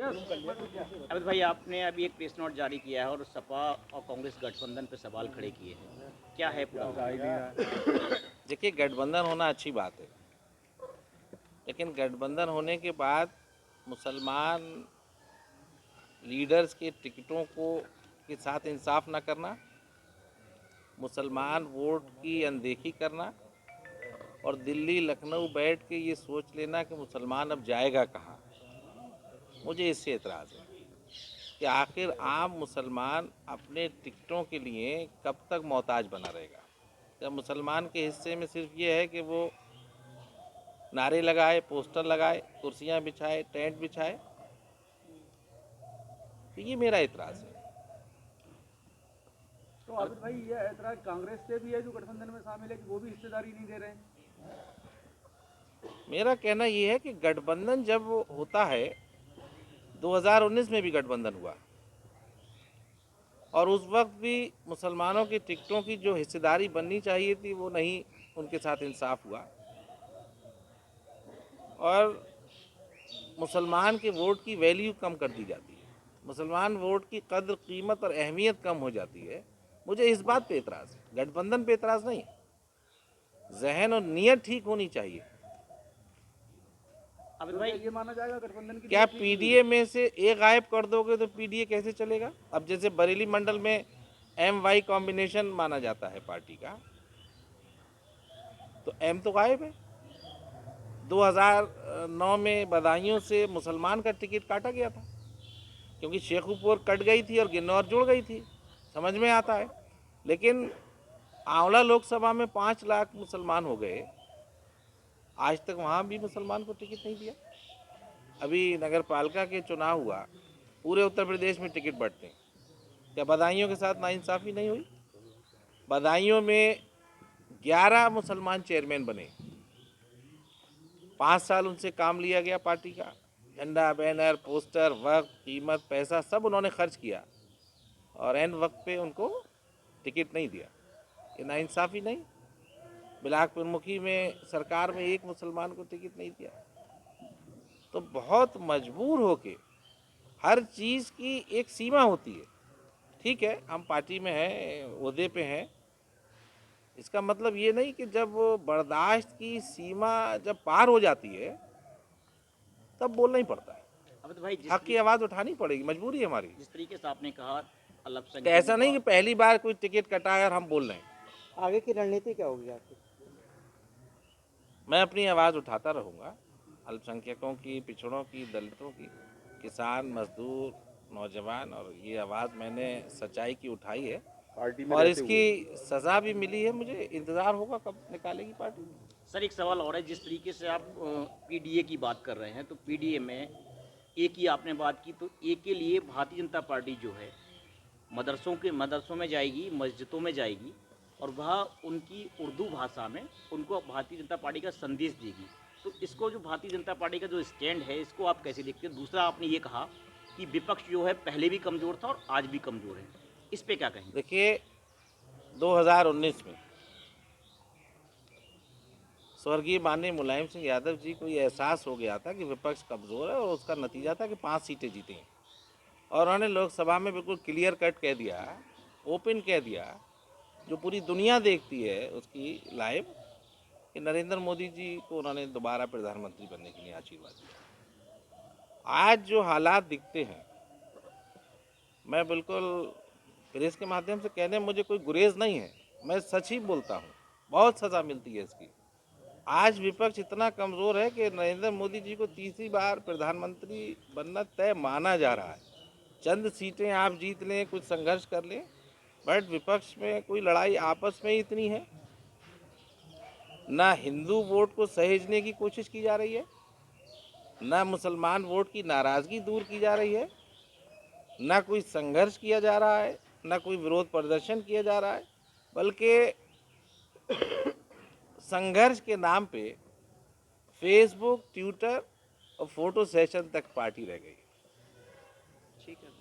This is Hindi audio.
अमित भाई, आपने अभी एक प्रेस नोट जारी किया है और सपा और कांग्रेस गठबंधन पर सवाल खड़े किए हैं। क्या है पूरा मामला? देखिए, गठबंधन होना अच्छी बात है, लेकिन गठबंधन होने के बाद मुसलमान लीडर्स के टिकटों को के साथ इंसाफ ना करना, मुसलमान वोट की अनदेखी करना और दिल्ली लखनऊ बैठ के ये सोच लेना कि मुसलमान अब जाएगा कहाँ, मुझे इससे एतराज़ है कि आखिर आम मुसलमान अपने टिकटों के लिए कब तक मोहताज बना रहेगा। जब मुसलमान के हिस्से में सिर्फ ये है कि वो नारे लगाए, पोस्टर लगाए, कुर्सियां बिछाए, टेंट बिछाए, तो ये मेरा एतराज़ है। तो आबिद भाई, ये ऐतराज कांग्रेस से भी है जो गठबंधन में शामिल है कि वो भी हिस्सेदारी नहीं दे रहे हैं? मेरा कहना ये है कि गठबंधन जब होता है, 2019 में भी गठबंधन हुआ और उस वक्त भी मुसलमानों की टिकटों की जो हिस्सेदारी बननी चाहिए थी वो नहीं, उनके साथ इंसाफ हुआ और मुसलमान के वोट की वैल्यू कम कर दी जाती है, मुसलमान वोट की कद्र, कीमत और अहमियत कम हो जाती है। मुझे इस बात पे एतराज़ है, गठबंधन पे एतराज़ नहीं। जहन और नीयत ठीक होनी चाहिए। अमित भाई, ये माना जाएगा गठबंधन की क्या नीयत ठीक नहीं पीडीए में से एक गायब कर दोगे तो पीडीए कैसे चलेगा? अब जैसे बरेली मंडल में एम वाई कॉम्बिनेशन माना जाता है पार्टी का, तो एम तो गायब है। 2009 में बदायूं से मुसलमान का टिकट काटा गया था क्योंकि शेखुपुर कट गई थी और गिन्नौर जुड़ गई थी, समझ में आता है। लेकिन आंवला लोकसभा में 5 लाख मुसलमान हो गए, आज तक वहाँ भी मुसलमान को टिकट नहीं दिया। अभी नगर पालिका के चुनाव हुआ, पूरे उत्तर प्रदेश में टिकट बढ़ते हैं, क्या बदायूं के साथ नाइंसाफ़ी नहीं हुई? बदायूं में 11 मुसलमान चेयरमैन बने, 5 साल उनसे काम लिया गया पार्टी का, झंडा, बैनर, पोस्टर, वक्त, कीमत, पैसा सब उन्होंने खर्च किया और एन वक्त पे उनको टिकट नहीं दिया। ये नाइंसाफ़ी नहीं? बिलाक प्रमुखी में सरकार में एक मुसलमान को टिकट नहीं दिया। तो बहुत मजबूर होके, हर चीज़ की एक सीमा होती है। ठीक है, हम पार्टी में हैं, ओहदे पे हैं, इसका मतलब ये नहीं कि जब बर्दाश्त की सीमा जब पार हो जाती है तब बोलना ही पड़ता है। अमित भाई, हक की आवाज़ उठानी पड़ेगी, मजबूरी है हमारी। जिस तरीके से आपने कहा तो अल्पसंख्यकों ऐसा नहीं का, कि पहली बार कोई टिकट कटा है और हम बोल रहे हैं। आगे की रणनीति क्या होगी आपकी? मैं अपनी आवाज़ उठाता रहूँगा, अल्पसंख्यकों की, पिछड़ों की, दलितों की, किसान, मजदूर, नौजवान, और ये आवाज़ मैंने सच्चाई की उठाई है और इसकी सज़ा भी मिली है। मुझे इंतज़ार होगा कब निकालेगी पार्टी। सर, एक सवाल और है। जिस तरीके से आप पीडीए की बात कर रहे हैं, तो पीडीए में एक की आपने बात की, तो एक के लिए भारतीय जनता पार्टी जो है मदरसों में जाएगी, मस्जिदों में जाएगी और वह उनकी उर्दू भाषा में उनको भारतीय जनता पार्टी का संदेश देगी। तो इसको, जो भारतीय जनता पार्टी का जो स्टैंड है, इसको आप कैसे देखते हैं? दूसरा, आपने ये कहा कि विपक्ष जो है पहले भी कमज़ोर था और आज भी कमज़ोर है, इस पे क्या कहेंगे? देखिए, 2019 में स्वर्गीय माननीय मुलायम सिंह यादव जी को ये एहसास हो गया था कि विपक्ष कमज़ोर है और उसका नतीजा था कि 5 सीटें जीती और उन्होंने लोकसभा में बिल्कुल क्लियर कट कह दिया, ओपन कह दिया, जो पूरी दुनिया देखती है उसकी लाइव, कि नरेंद्र मोदी जी को उन्होंने दोबारा प्रधानमंत्री बनने के लिए आशीर्वाद दिया। आज जो हालात दिखते हैं, मैं बिल्कुल प्रेस के माध्यम से कहने में मुझे कोई गुरेज नहीं है, मैं सच ही बोलता हूँ, बहुत सज़ा मिलती है इसकी। आज विपक्ष इतना कमज़ोर है कि नरेंद्र मोदी जी को तीसरी बार प्रधानमंत्री बनना तय माना जा रहा है। चंद सीटें आप जीत लें, कुछ संघर्ष कर लें, बट विपक्ष में कोई लड़ाई आपस में ही इतनी है। ना हिंदू वोट को सहेजने की कोशिश की जा रही है, ना मुसलमान वोट की नाराज़गी दूर की जा रही है, ना कोई संघर्ष किया जा रहा है, ना कोई विरोध प्रदर्शन किया जा रहा है, बल्कि संघर्ष के नाम पे फेसबुक, ट्विटर और फोटो सेशन तक पार्टी रह गई। ठीक है।